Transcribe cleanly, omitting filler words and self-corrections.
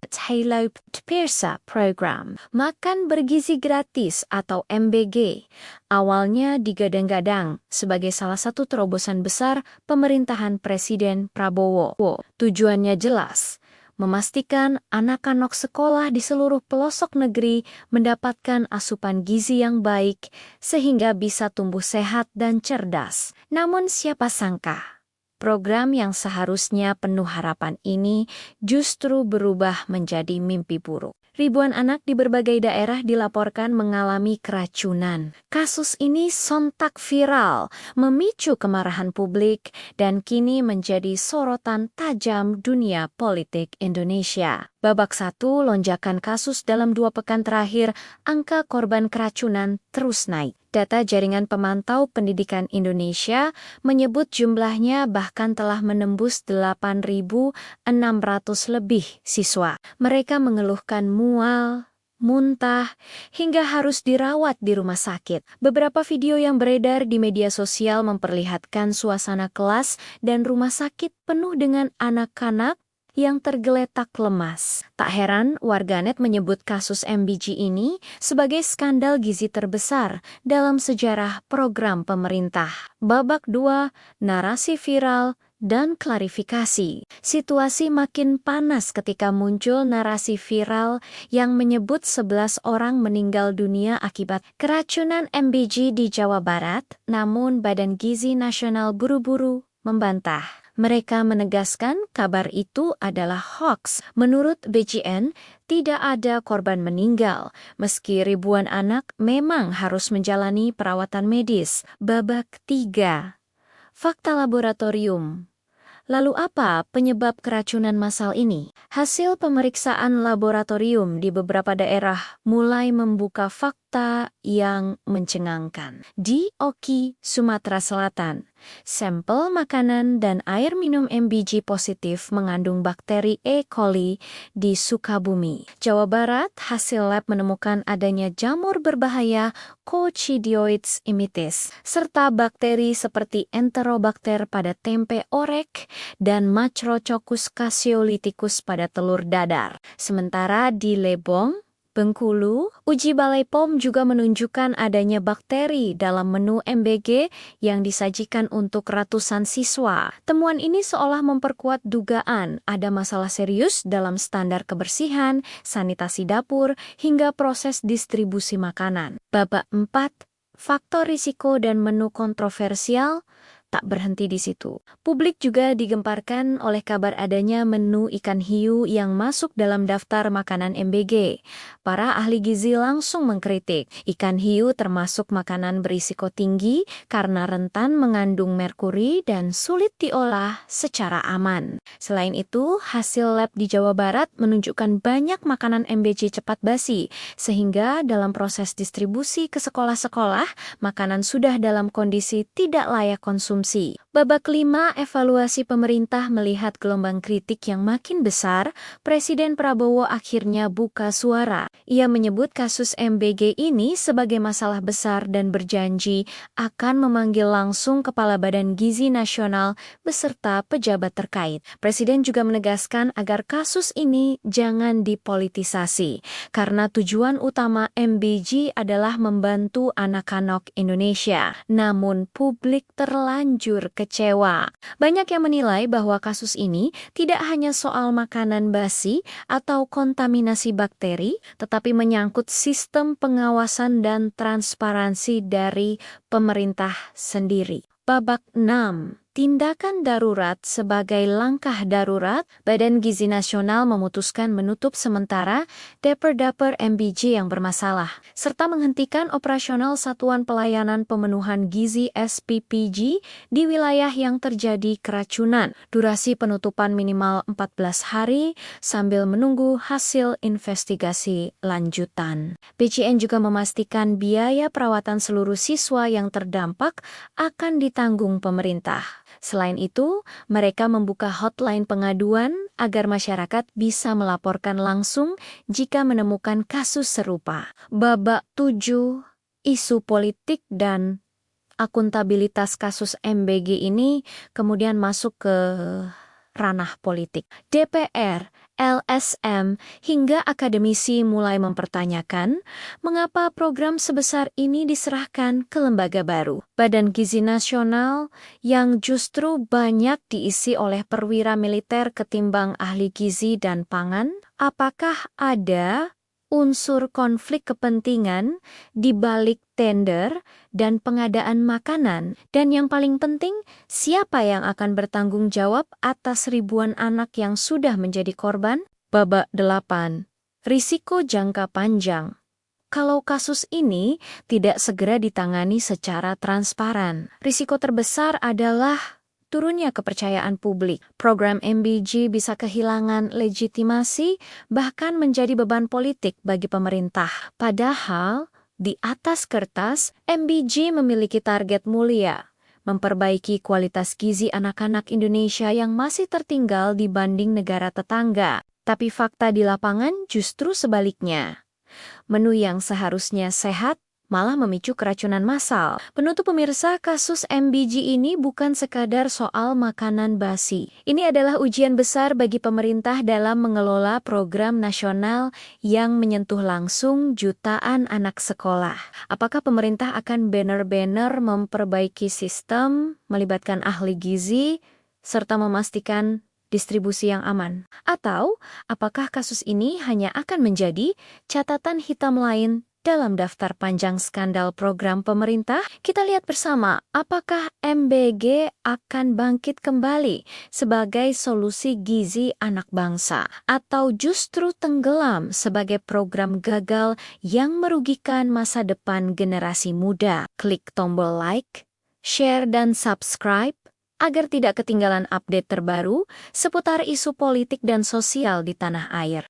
Halo Pemirsa program Makan Bergizi Gratis atau MBG awalnya digadang-gadang sebagai salah satu terobosan besar pemerintahan Presiden Prabowo. Tujuannya jelas, memastikan anak-anak sekolah di seluruh pelosok negeri mendapatkan asupan gizi yang baik sehingga bisa tumbuh sehat dan cerdas. Namun siapa sangka, program yang seharusnya penuh harapan ini justru berubah menjadi mimpi buruk. Ribuan anak di berbagai daerah dilaporkan mengalami keracunan. Kasus ini sontak viral, memicu kemarahan publik, dan kini menjadi sorotan tajam dunia politik Indonesia. Babak 1, lonjakan kasus dalam 2 pekan terakhir, angka korban keracunan terus naik. Data Jaringan Pemantau Pendidikan Indonesia menyebut jumlahnya bahkan telah menembus 8.600 lebih siswa. Mereka mengeluhkan mual, muntah, hingga harus dirawat di rumah sakit. Beberapa video yang beredar di media sosial memperlihatkan suasana kelas dan rumah sakit penuh dengan anak-anak yang tergeletak lemas. Tak heran warganet menyebut kasus MBG ini sebagai skandal gizi terbesar dalam sejarah program pemerintah. Babak 2, narasi viral dan klarifikasi. Situasi makin panas ketika muncul narasi viral yang menyebut 11 orang meninggal dunia akibat keracunan MBG di Jawa Barat, namun Badan Gizi Nasional buru-buru membantah. Mereka menegaskan kabar itu adalah hoaks. Menurut BGN, tidak ada korban meninggal, meski ribuan anak memang harus menjalani perawatan medis. Babak 3, fakta laboratorium. Lalu apa penyebab keracunan massal ini? Hasil pemeriksaan laboratorium di beberapa daerah mulai membuka fakta yang mencengangkan. Di Oki, Sumatera Selatan, sampel makanan dan air minum MBG positif mengandung bakteri E. coli di Sukabumi. Jawa Barat, hasil lab menemukan adanya jamur berbahaya Coccidioides immitis, serta bakteri seperti Enterobacter pada tempe orek dan Macrococcus caseolithicus pada telur dadar. Sementara di Lebong, Bengkulu, uji Balai POM juga menunjukkan adanya bakteri dalam menu MBG yang disajikan untuk ratusan siswa. Temuan ini seolah memperkuat dugaan ada masalah serius dalam standar kebersihan, sanitasi dapur, hingga proses distribusi makanan. Babak 4, faktor risiko dan menu kontroversial. Tak berhenti di situ. Publik juga digemparkan oleh kabar adanya menu ikan hiu yang masuk dalam daftar makanan MBG. Para ahli gizi langsung mengkritik. Ikan hiu termasuk makanan berisiko tinggi karena rentan mengandung merkuri dan sulit diolah secara aman. Selain itu, hasil lab di Jawa Barat menunjukkan banyak makanan MBG cepat basi, sehingga dalam proses distribusi ke sekolah-sekolah, makanan sudah dalam kondisi tidak layak konsumsi. Babak 5, evaluasi pemerintah melihat gelombang kritik yang makin besar, Presiden Prabowo akhirnya buka suara. Ia menyebut kasus MBG ini sebagai masalah besar dan berjanji akan memanggil langsung Kepala Badan Gizi Nasional beserta pejabat terkait. Presiden juga menegaskan agar kasus ini jangan dipolitisasi, karena tujuan utama MBG adalah membantu anak-anak Indonesia. Namun publik terlanjur kecewa. Banyak yang menilai bahwa kasus ini tidak hanya soal makanan basi atau kontaminasi bakteri, tetapi menyangkut sistem pengawasan dan transparansi dari pemerintah sendiri. Babak 6. Tindakan darurat sebagai langkah darurat, Badan Gizi Nasional memutuskan menutup sementara dapur-dapur MBG yang bermasalah, serta menghentikan operasional Satuan Pelayanan Pemenuhan Gizi SPPG di wilayah yang terjadi keracunan. Durasi penutupan minimal 14 hari sambil menunggu hasil investigasi lanjutan. BCN juga memastikan biaya perawatan seluruh siswa yang terdampak akan ditanggung pemerintah. Selain itu, mereka membuka hotline pengaduan agar masyarakat bisa melaporkan langsung jika menemukan kasus serupa. Babak 7, isu politik dan akuntabilitas kasus MBG ini kemudian masuk ke ranah politik. DPR LSM, hingga akademisi mulai mempertanyakan mengapa program sebesar ini diserahkan ke lembaga baru, Badan Gizi Nasional, yang justru banyak diisi oleh perwira militer ketimbang ahli gizi dan pangan. Apakah ada unsur konflik kepentingan di balik tender dan pengadaan makanan? Dan yang paling penting, siapa yang akan bertanggung jawab atas ribuan anak yang sudah menjadi korban? Babak 8. Risiko jangka panjang. Kalau kasus ini tidak segera ditangani secara transparan, risiko terbesar adalah turunnya kepercayaan publik. Program MBG bisa kehilangan legitimasi, bahkan menjadi beban politik bagi pemerintah. Padahal, di atas kertas, MBG memiliki target mulia, memperbaiki kualitas gizi anak-anak Indonesia yang masih tertinggal dibanding negara tetangga. Tapi fakta di lapangan justru sebaliknya. Menu yang seharusnya sehat malah memicu keracunan massal. Penutup pemirsa, kasus MBG ini bukan sekadar soal makanan basi. Ini adalah ujian besar bagi pemerintah dalam mengelola program nasional yang menyentuh langsung jutaan anak sekolah. Apakah pemerintah akan benar-benar memperbaiki sistem, melibatkan ahli gizi, serta memastikan distribusi yang aman? Atau apakah kasus ini hanya akan menjadi catatan hitam lain dalam daftar panjang skandal program pemerintah? Kita lihat bersama, apakah MBG akan bangkit kembali sebagai solusi gizi anak bangsa, atau justru tenggelam sebagai program gagal yang merugikan masa depan generasi muda? Klik tombol like, share, dan subscribe agar tidak ketinggalan update terbaru seputar isu politik dan sosial di tanah air.